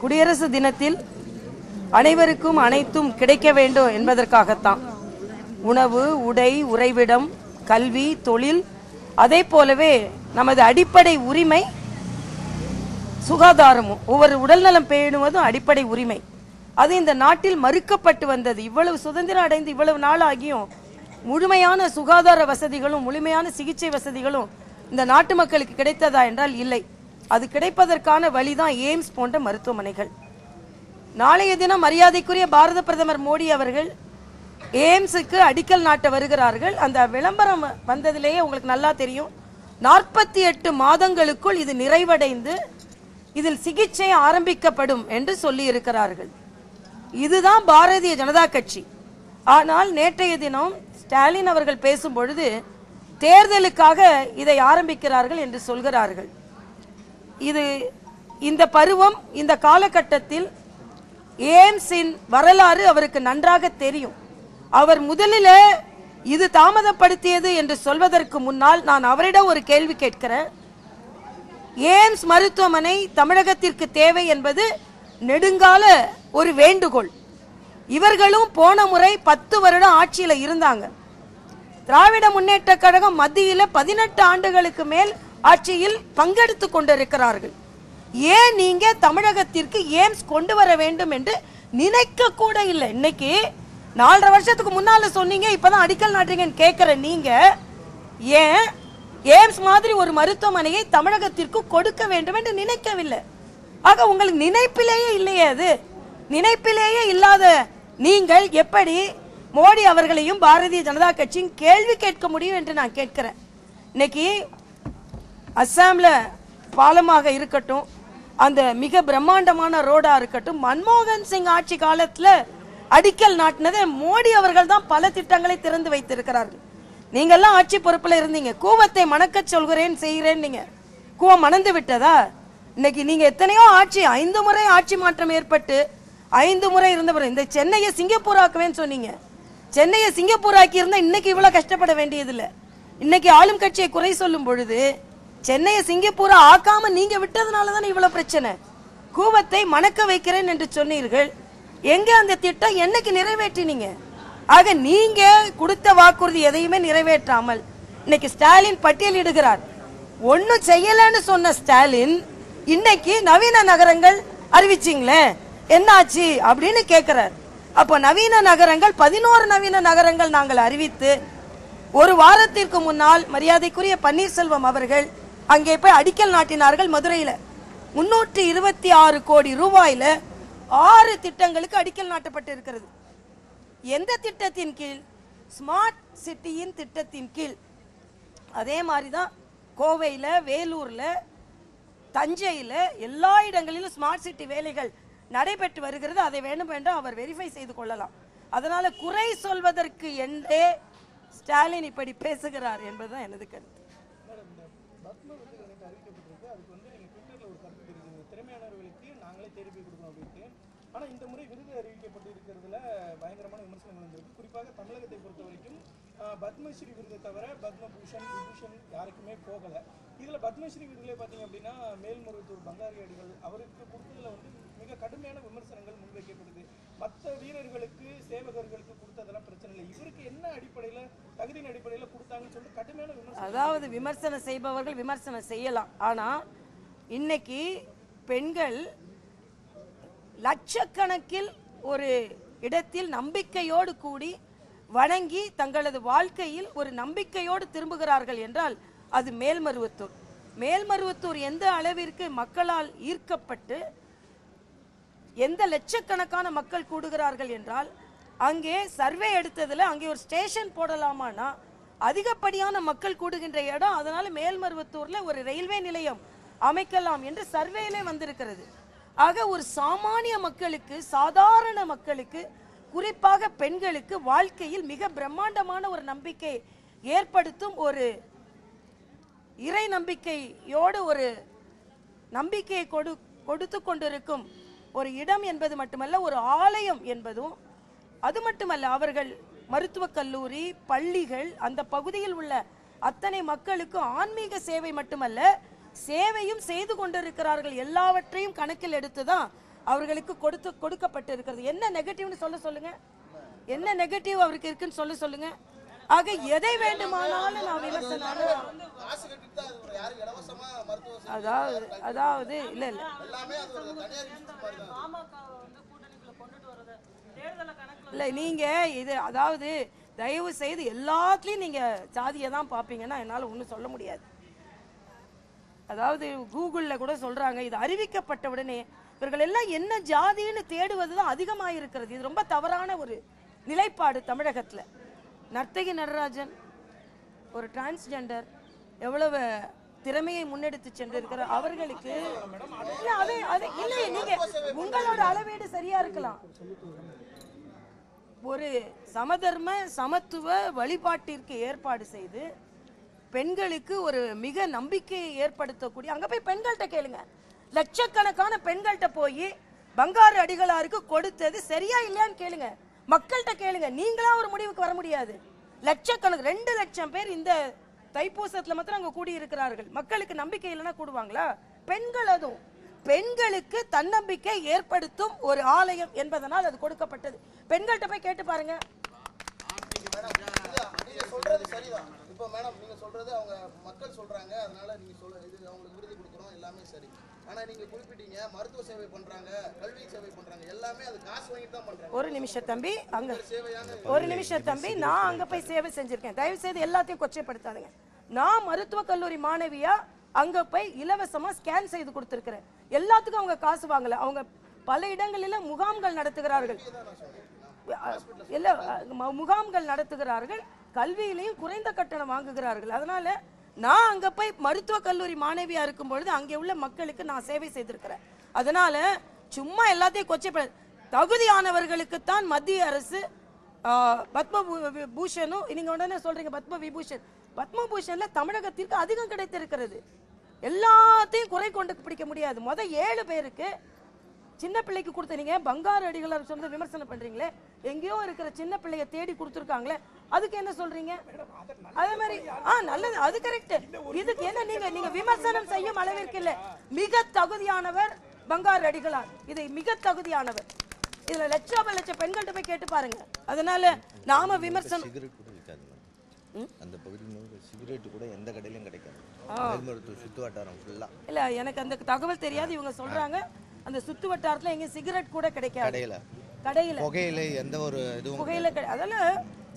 குடியரசு தினத்தில் அனைவருக்கும் அனைத்தும் கிடைக்க வேண்டும் என்பதற்காகத்தான். உணவு, உடை, உறைவிடம், கல்வி, தொழில், அதே போலவே நமது அடிப்படை உரிமை சுகாதாரமும், ஒவ்வொரு உடல்நலம் பேணுவதும் அடிப்படை உரிமை. அது இந்த நாட்டில் மறுக்கப்பட்டு வந்தது. இவ்வளவு சுதந்திரம் அடைந்து இவ்வளவு நாள் ஆகியும் முழுமையான சுகாதார வசதிகளும் முழுமையான சிகிச்சை வசதிகளும் இந்த நாட்டு மக்களுக்கு கிடைத்ததா என்றால் இல்லை. அது கிடைப்பதற்கான வழிதான் எய்ம்ஸ் போன்ற மருத்துவமனைகள். நாளைய தினம் மரியாதைக்குரிய பாரத பிரதமர் மோடி அவர்கள் எய்ம்ஸுக்கு அடிக்கல் நாட்ட வருகிறார்கள். அந்த விளம்பரம் வந்ததிலேயே உங்களுக்கு நல்லா தெரியும். 48 மாதங்களுக்குள் இது நிறைவடைந்து இதில் சிகிச்சை ஆரம்பிக்கப்படும் என்று சொல்லி இருக்கிறார்கள். இதுதான் பாரதிய ஜனதா கட்சி. ஆனால் நேற்றைய தினம் ஸ்டாலின் அவர்கள் பேசும் பொழுது தேர்தலுக்காக இதை ஆரம்பிக்கிறார்கள் என்று சொல்கிறார்கள். இந்த பருவம், இந்த காலகட்டத்தில் எய்ம்ஸின் வரலாறு அவருக்கு நன்றாக தெரியும். அவர் முதலில் இது தாமதப்படுத்தியது என்று சொல்வதற்கு முன்னால் நான் அவரிடம் ஒரு கேள்வி கேட்கிறேன். எய்ம்ஸ் மருத்துவமனை தமிழகத்திற்கு தேவை என்பது நெடுங்கால ஒரு வேண்டுகோள். இவர்களும் போன முறை 10 வருடம் ஆட்சியில் இருந்தாங்க. திராவிட முன்னேற்ற கழகம் மத்தியில் 18 ஆண்டுகளுக்கு மேல் ஆட்சியில் பங்கெடுத்து கொண்டிருக்கிறார்கள். ஏன் நீங்க தமிழகத்திற்கு எய்ம்ஸ் கொண்டு வர வேண்டும் என்று நினைக்க கூட இல்லை. இன்னைக்கு 4.5 வருஷத்துக்கு முன்னால சொன்னீங்க, இப்பதான் அடிக்கல் நாட்டுறீங்கன்னு கேட்கிற நீங்க ஏன் எய்ம்ஸ் மாதிரி ஒரு மருத்துவமனையை தமிழகத்திற்கு கொடுக்க வேண்டும் என்று நினைக்கவில்லை? ஆக உங்களுக்கு நினைப்பிலேயே இல்லையே. அது நினைப்பிலேயே இல்லாத நீங்கள் எப்படி மோடி அவர்களையும் பாரதிய ஜனதா கட்சியும் கேள்வி கேட்க முடியும் என்று நான் கேட்கிறேன். இன்னைக்கு அஸ்ஸாம்ல பாலமாக இருக்கட்டும், அந்த மிக பிரம்மாண்டமான ரோடா இருக்கட்டும், மன்மோகன் சிங் ஆட்சி காலத்துல அடிக்கல் நாட்டினது மோடி அவர்கள் தான். பல திட்டங்களை திறந்து வைத்திருக்கிறார்கள். நீங்கெல்லாம் ஆட்சி பொறுப்புல இருந்தீங்க. கூவத்தை மணக்க சொல்கிறேன் செய்கிறேன், நீங்க கூவம் மணந்து விட்டதா? இன்னைக்கு நீங்க எத்தனையோ ஆட்சி, 5 முறை ஆட்சி மாற்றம் ஏற்பட்டு 5 முறை இருந்தவர். இந்த சென்னையை சிங்கப்பூர் ஆக்குவேன்னு சொன்னீங்க. சென்னையை சிங்கப்பூர் ஆக்கி இருந்தா இன்னைக்கு இவ்வளவு கஷ்டப்பட வேண்டியதில்லை. இன்னைக்கு ஆளும் கட்சியை குறை சொல்லும் பொழுது சென்னையை சிங்கப்பூரா ஆக்காம நீங்க விட்டதுனால தானே இவ்வளவு பிரச்சனை. கூவத்தை மணக்க வைக்கிறேன் என்று சொன்னீர்கள். எங்க அந்த திட்டம் என்னைக்கு நிறைவேற்றினீங்க? ஆக நீங்க கொடுத்த வாக்குறுதி எதையுமே நிறைவேற்றாமல் இன்னைக்கு ஸ்டாலின் பட்டியலிடுகிறார். ஒன்னும் செய்யலன்னு சொன்ன ஸ்டாலின் இன்னைக்கு நவீன நகரங்கள் அறிவிச்சிங்களே என்னாச்சு அப்படின்னு கேட்கிறார். அப்போ நவீன நகரங்கள் 11 நவீன நகரங்கள் நாங்கள் அறிவித்து ஒரு வாரத்திற்கு முன்னால் மரியாதைக்குரிய பன்னீர்செல்வம் அவர்கள் அங்கே போய் அடிக்கல் நாட்டினார்கள். மதுரையில் 326 கோடி ரூபாயில 6 திட்டங்களுக்கு அடிக்கல் நாட்டப்பட்டு இருக்கிறது. எந்த திட்டத்தின் கீழ்? ஸ்மார்ட் சிட்டியின் திட்டத்தின் கீழ். அதே மாதிரி தான் கோவையில், வேலூரில், தஞ்சையில் எல்லா இடங்களிலும் ஸ்மார்ட் சிட்டி வேலைகள் நடைபெற்று வருகிறது. அதை வேண்டும் என்றால் அவர் வெரிஃபை செய்து கொள்ளலாம். அதனால குறை சொல்வதற்கு என்றே ஸ்டாலின் இப்படி பேசுகிறார் என்பதுதான் எனது கருத்து. ஆனால் இந்த முறை விருது அறிவிக்கப்பட்டு இருக்கிறதுல பயங்கரமான விமர்சனங்கள் வந்திருக்கு. குறிப்பாக தமிழகத்தை பொறுத்த வரைக்கும் பத்மஸ்ரீ விருதை தவிர பத்மபூஷன், விபூஷன் யாருக்குமே போகலை. இதில் பத்மஸ்ரீ விருதுலேயே பார்த்தீங்க அப்படின்னா மேல்மருவத்தூர் பங்காரி அடிகள் அவருக்கு கொடுத்ததில் வந்து மிக கடுமையான விமர்சனங்கள் முன்வைக்கப்படுது. மற்ற வீரர்களுக்கு, சேவகர்களுக்கு கொடுத்ததெல்லாம் பிரச்சனை இல்லை, இவருக்கு என்ன அடிப்படையில், தகுதியின் அடிப்படையில் கொடுத்தாங்கன்னு சொல்லிட்டு கடுமையான விமர்சனம். அதாவது விமர்சனம் செய்பவர்கள் விமர்சனம் செய்யலாம். ஆனால் இன்னைக்கு பெண்கள் லட்சக்கணக்கில் ஒரு இடத்தில் நம்பிக்கையோடு கூடி வணங்கி தங்களது வாழ்க்கையில் ஒரு நம்பிக்கையோடு திரும்புகிறார்கள் என்றால் அது மேல்மருவத்தூர். மேல்மருவத்தூர் எந்த அளவிற்கு மக்களால் ஈர்க்கப்பட்டு எந்த லட்சக்கணக்கான மக்கள் கூடுகிறார்கள் என்றால் அங்கே சர்வே எடுத்ததில் அங்கே ஒரு ஸ்டேஷன் போடலாமான்னா அதிகப்படியான மக்கள் கூடுகின்ற இடம். அதனால மேல்மருவத்தூரில் ஒரு ரயில்வே நிலையம் அமைக்கலாம் என்று சர்வேலே வந்திருக்கிறது. ஆக ஒரு சாமானிய மக்களுக்கு, சாதாரண மக்களுக்கு, குறிப்பாக பெண்களுக்கு வாழ்க்கையில் மிக பிரம்மாண்டமான ஒரு நம்பிக்கை ஏற்படுத்தும், ஒரு இறை நம்பிக்கையோடு ஒரு நம்பிக்கையை கொடுத்து கொண்டிருக்கும் ஒரு இடம் என்பது மட்டுமல்ல, ஒரு ஆலயம் என்பதும். அது மட்டுமல்ல, அவர்கள் மருத்துவக் கல்லூரி, பள்ளிகள், அந்த பகுதியில் உள்ள அத்தனை மக்களுக்கு ஆன்மீக சேவை மட்டுமல்ல, சேவையும் செய்து கொண்டிருக்கிறார்கள். எல்லாவற்றையும் கணக்கில் எடுத்துதான் அவர்களுக்கு கொடுக்கப்பட்டு இருக்கிறது. என்ன நெகட்டிவ்னு சொல்லுங்க, என்ன நெகட்டிவ் அவருக்கு இருக்குன்னு சொல்லுங்க. ஆக எதை வேண்டுமானாலும் நான் விமர்சனம், அதாவது இல்ல இல்ல நீங்க இது, அதாவது தயவு செய்து எல்லாத்துலயும் நீங்க சாதியை தான் பார்ப்பீங்கன்னா என்னால ஒன்றும் சொல்ல முடியாது. அதாவது கூகுள்ல கூட சொல்றாங்க, இது அறிவிக்கப்பட்ட உடனே இவர்கள் எல்லாம் என்ன ஜாதின்னு தேடுவதுதான் அதிகமாக இருக்கிறது. இது ரொம்ப தவறான ஒரு நிலைப்பாடு தமிழகத்துல. நர்த்தகி நடராஜன் ஒரு டிரான்ஸ்ஜெண்டர், எவ்வளவு திறமையை முன்னெடுத்து சென்றிருக்கிறார். அவர்களுக்கு இல்லை, நீங்க உங்களோட அளவீடு சரியா இருக்கலாம். ஒரு சமதர்ம சமத்துவ வழிபாட்டிற்கு ஏற்பாடு செய்து பெண்களுக்கு ஒரு மிக நம்பிக்கையை ஏற்படுத்தக்கூடிய, அங்க போய் பெண்கள்கிட்ட கேளுங்க, லட்சக்கணக்கான பெண்கள்கிட்ட போய் பங்காரு அடிகளாருக்கு கொடுத்தது சரியா இல்லையான்னு கேளுங்க, மக்கள்கிட்ட கேளுங்க. நீங்களா ஒரு முடிவுக்கு வர முடியாது. லட்சக்கணக்கு 2 லட்சம் பேர் இந்த தைப்பூசத்துல மாத்திரம் அங்க கூடி இருக்கிறார்கள். மக்களுக்கு நம்பிக்கை இல்லைன்னா கூடுவாங்களா? பெண்கள், அதுவும் பெண்களுக்கு தன்னம்பிக்கை ஏற்படுத்தும் ஒரு ஆலயம் என்பதனால் அது கொடுக்கப்பட்டது. பெண்கள்கிட்ட போய் கேட்டு பாருங்க. சொல்றது சரிதான். இப்போ மேடம் நீங்க சொல்றது அவங்க மக்கள் சொல்றாங்க, அதனால நீங்க இது அவங்களுக்கு விருது கொடுக்கணும், எல்லாமே சரி. ஆனா நீங்க குறிப்பிட்டீங்க மருத்துவ சேவை பண்றாங்க, கல்வி சேவை பண்றாங்க, எல்லாமே அது காசு வாங்கி தான் பண்றாங்க. ஒரு நிமிஷம் தம்பி, அங்க ஒரு நிமிஷம் தம்பி, நான் அங்க போய் சேவை செஞ்சிருக்கேன். தயவு செய்து எல்லாத்தையும் கொச்சைப்படுத்தாதுங்க. நான் மருத்துவ கல்லூரி மாணவியா அங்க போய் இலவசமா ஸ்கேன் செய்து கொடுத்திருக்கிறேன். எல்லாத்துக்கும் அவங்க காசு வாங்கல. அவங்க பல இடங்களில் முகாம்கள் நடத்துகிறார்கள், முகாம்கள் நடத்துகிறார்கள், கல்வியிலையும் குறைந்த கட்டணம் வாங்குகிறார்கள். அதனால நான் அங்க போய் மருத்துவ கல்லூரி மாணவியா இருக்கும் பொழுது அங்கே உள்ள மக்களுக்கு நான் சேவை செய்திருக்கிறேன். அதனால சும்மா எல்லாத்தையும் கொச்சை, தகுதியானவர்களுக்குத்தான் மத்திய அரசு பத்ம பூஷனும், நீங்க உடனே சொல்றீங்க பத்ம விபூஷன், பத்மபூஷன்ல தமிழகத்திற்கு அதிகம் கிடைத்திருக்கிறது. எல்லாத்தையும் குறை கொண்டு பிடிக்க முடியாது. 7 பேருக்கு சின்ன பிள்ளைக்கு கொடுத்தீங்க, பங்காரு அடிகளார் சொந்த விமர்சனம் பண்றீங்களே, எங்கேயோ இருக்கிற சின்ன பிள்ளைய தேடி கொடுத்துருக்காங்களே, அதுக்கு என்ன சொல்றீங்க? அதே மாதிரி நல்லது, அது கரெக்ட். இதுக்கு என்ன நீங்க விமர்சனம் செய்யும் அளவிற்கு இல்ல, மிக தகுதியானவர் பங்காரு அடிகளார், இது மிக தகுதியானவர். இதுல லட்ச பெண்கள்கிட்ட போய் கேட்டு பாருங்க. அதனால நாம விமர்சனம், அந்த பகுதி சிகரெட் கூட எந்த கடையிலும் கிடைக்காது. சுத்து வட்டாரம் ஃபுல்லா இல்ல, எனக்கு அந்த தகவல் தெரியாது. இவங்க சொல்றாங்க அந்த சுத்து வட்டாரத்துல எங்க சிகரெட் கூட கிடைக்காது, கடையில புகையில எந்த ஒரு இதுவும் புகையில. அதனால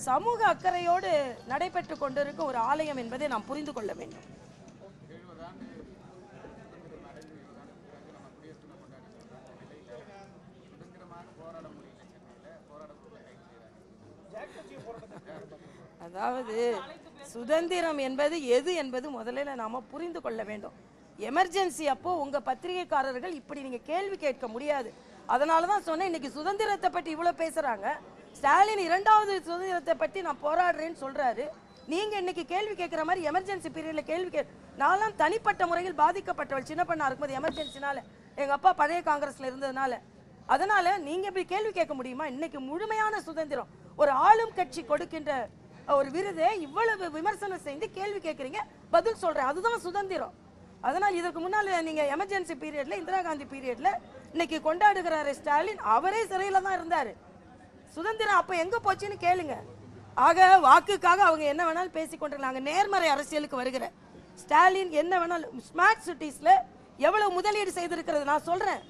சமூக அக்கறையோடு நடைபெற்று கொண்டிருக்கும் ஒரு ஆலயம் என்பதை நாம் புரிந்து கொள்ள வேண்டும். அதாவது சுதந்திரம் என்பது எது என்பது முதல்ல நாம புரிந்து கொள்ள வேண்டும். எமர்ஜென்சி அப்போ உங்க பத்திரிகைக்காரர்கள் இப்படி நீங்க கேள்வி கேட்க முடியாது. அதனாலதான் சொன்னேன், இன்னைக்கு சுதந்திரத்தை பற்றி இவ்வளவு பேசுறாங்க. ஸ்டாலின் 2வது சுதந்திரத்தை பற்றி நான் போராடுறேன்னு சொல்றாரு. நீங்க இன்னைக்கு கேள்வி கேட்கிற மாதிரி எமர்ஜென்சி பீரியட்ல கேள்வி நான்லாம் தனிப்பட்ட முறையில் பாதிக்கப்பட்டவள். சின்ன பண்ணா இருக்கும்போது எமர்ஜென்சினால, எங்க அப்பா பழைய காங்கிரஸ்ல இருந்ததுனால. அதனால நீங்க இப்படி கேள்வி கேட்க முடியுமா? இன்னைக்கு முழுமையான சுதந்திரம், ஒரு ஆளும் கட்சி கொடுக்கின்ற ஒரு விருதை இவ்வளவு விமர்சனம் செய்து கேள்வி கேட்கறீங்க, பதில் சொல்றேன், அதுதான் சுதந்திரம். அதனால் இதற்கு முன்னால நீங்க எமர்ஜென்சி பீரியட்ல, இந்திரா காந்தி பீரியட்ல இன்னைக்கு கொண்டாடுகிறாரு ஸ்டாலின், அவரே சிறையில தான் இருந்தாரு. சுதந்திரம் அப்ப எங்க போச்சுன்னு கேளுங்க. ஆக வாக்குக்காக அவங்க என்ன வேணாலும் பேசிக்கொண்டிருக்காங்க. நேர்மறை அரசியலுக்கு வருகிற ஸ்டாலின் என்ன வேணாலும், ஸ்மார்ட் சிட்டிஸ்ல எவ்வளவு முதலீடு செய்திருக்கிறது நான் சொல்றேன்.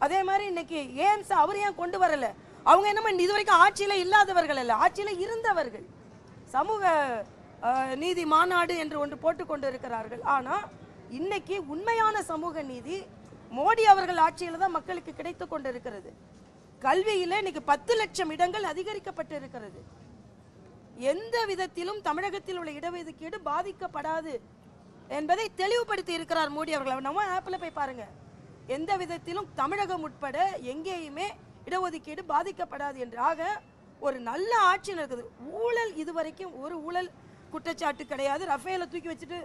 அதே மாதிரி இன்னைக்கு எய்ம்ஸ் அவர் ஏன் கொண்டு வரல? அவங்க என்ன இதுவரைக்கும் ஆட்சியில இல்லாதவர்கள் அல்ல, ஆட்சியில இருந்தவர்கள். சமூக நீதி மாநாடு என்று ஒன்று போட்டுக் கொண்டு இருக்கிறார்கள். ஆனா இன்னைக்கு உண்மையான சமூக நீதி மோடி அவர்கள் ஆட்சியில தான் மக்களுக்கு கிடைத்து கொண்டு இருக்கிறது. கல்வியில இன்னைக்கு 10 லட்சம் இடங்கள் அதிகரிக்கப்பட்டு இருக்கிறது. எந்த விதத்திலும் தமிழகத்தில் உள்ள இடஒதுக்கீடு பாதிக்கப்படாது என்பதை தெளிவுபடுத்தி இருக்கிறார் மோடி அவர்கள். நம்ம ஆப்ல போய் பாருங்க, எந்த விதத்திலும் தமிழகம் உட்பட எங்கேயுமே இடஒதுக்கீடு பாதிக்கப்படாது என்று. ஆக ஒரு நல்ல ஆட்சி நடக்குது. ஊழல் இதுவரைக்கும் ஒரு ஊழல் குற்றச்சாட்டு கிடையாது. ரஃபேலை தூக்கி வச்சுட்டு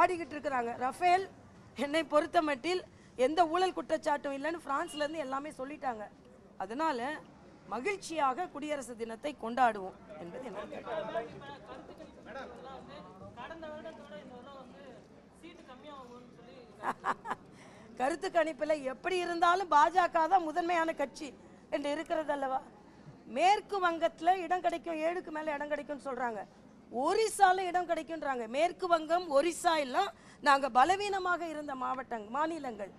ஆடிக்கிட்டு இருக்கிறாங்க. ரஃபேல் என்னை பொறுத்த மட்டில் எந்த ஊழல் குற்றச்சாட்டும் இல்லைன்னு பிரான்ஸ்ல இருந்து எல்லாமே சொல்லிட்டாங்க. அதனால மகிழ்ச்சியாக குடியரசு தினத்தை கொண்டாடுவோம் என்பது என்ன. கருத்து கணிப்பில் எப்படி இருந்தாலும் பாஜக தான் முதன்மையான கட்சி என்று இருக்கிறது அல்லவா. மேற்கு வங்கத்தில் இடம் கிடைக்கும், 7க்கு மேலே இடம் கிடைக்கும்னு சொல்றாங்க. ஒரிசால இடம் கிடைக்கும்ன்றாங்க. மேற்கு வங்கம், ஒரிசா எல்லாம் நாங்கள் பலவீனமாக இருந்த மாநிலங்கள்.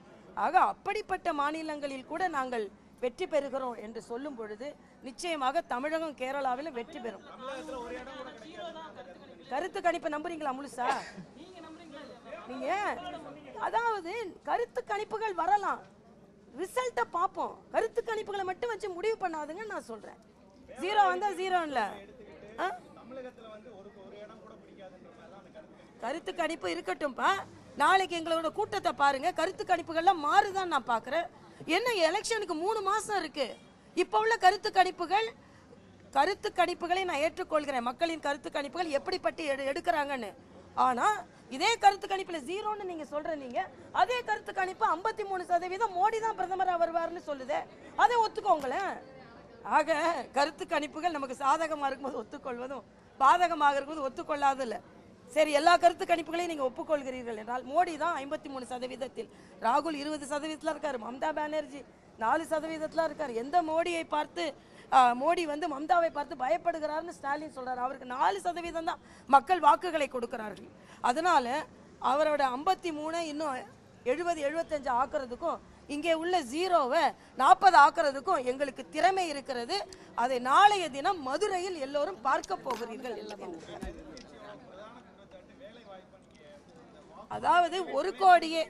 ஆக அப்படிப்பட்ட மாநிலங்களில் கூட நாங்கள் வெற்றி பெறுகிறோம் என்று சொல்லும் பொழுது நிச்சயமாக தமிழகம் கேரளாவில் வெற்றி பெறும். கருத்து கணிப்பை நம்புறீங்களா முழுசா நீங்க? அதாவது கருத்து கணிப்புகள் வரலாம், ரிசல்ட்டை பார்ப்போம். கருத்து கணிப்புகளை மட்டும் வச்சு முடிவு பண்ணாதுங்க நான் சொல்றேன். 0 வந்தா 0 இல்ல. கருத்து கணிப்பு இருக்கட்டும்பா, நாளைக்கு எங்களோட கூட்டத்தை பாருங்க. கருத்து கணிப்புகள்லாம் மாறுதான் நான் பார்க்குறேன். என்ன எலெக்ஷனுக்கு 3 மாசம் இருக்கு. இப்போ உள்ள கருத்து கணிப்புகளை நான் ஏற்றுக்கொள்கிறேன். மக்களின் கருத்து கணிப்புகள் எப்படிப்பட்டு எடுக்கிறாங்கன்னு. ஆனா இதே கருத்து கணிப்புல 0ன்னு நீங்க சொல்றீங்க. அதே கருத்து கணிப்பு 53% மோடி தான் பிரதமராக வருவார்னு சொல்லுது. அதை ஒத்துக்கோங்களேன். ஆக கருத்து கணிப்புகள் நமக்கு சாதகமாக இருக்கும்போது ஒத்துக்கொள்வதும் பாதகமாக இருக்கும்போது ஒத்துக்கொள்ளாது இல்லை. சரி, எல்லா கருத்து கணிப்புகளையும் நீங்கள் ஒப்புக்கொள்கிறீர்கள் என்றால் மோடி தான் 53%, ராகுல் 20% இருக்காரு, மம்தா பானர்ஜி 4% இருக்காரு. எந்த மோடியை பார்த்து மோடி வந்து மம்தாவை பார்த்து பயப்படுகிறார்னு ஸ்டாலின் சொல்றாரு. அவருக்கு 4% தான் மக்கள் வாக்குகளை கொடுக்கிறார்கள். அதனால அவரோட 53 இன்னும் 70-75 ஆக்குறதுக்கும் இங்கே உள்ள 0வை 40 ஆக்குறதுக்கும் எங்களுக்கு திறமை இருக்கிறது. அதை நாளைய தினம் மதுரையில் எல்லோரும் பார்க்க போகிறீர்கள். அதாவது 1 கோடியே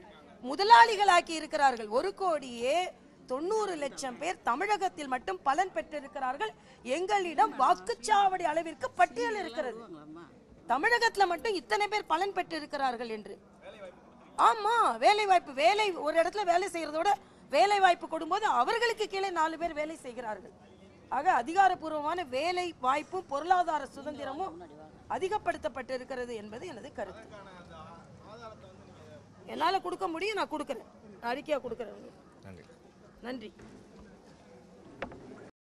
முதலாளிகளாக்கி இருக்கிறார்கள். 1 கோடியே 90 லட்சம் பேர் தமிழகத்தில் மட்டும் பலன் பெற்றிருக்கிறார்கள். எங்களிடம் வாக்குச்சாவடி அளவிற்கு பட்டியல் இருக்கிறது. தமிழகத்தில் மட்டும் இத்தனை பேர் பலன் பெற்றிருக்கிறார்கள் என்று. ஆமா, வேலை வாய்ப்பு, ஒரு இடத்துல வேலை செய்யறதோட வேலை வாய்ப்பு கொடுக்கும்போது அவர்களுக்கு கீழே 4 பேர் வேலை செய்கிறார்கள். ஆக அதிகாரப்பூர்வமான வேலை வாய்ப்பும் பொருளாதார சுதந்திரமும் அதிகப்படுத்தப்பட்டு இருக்கிறது என்பது எனது கருத்து. என்னால் கொடுக்க முடியும், நான் கொடுக்குறேன், அறிக்கையாக கொடுக்குறேன். நன்றி.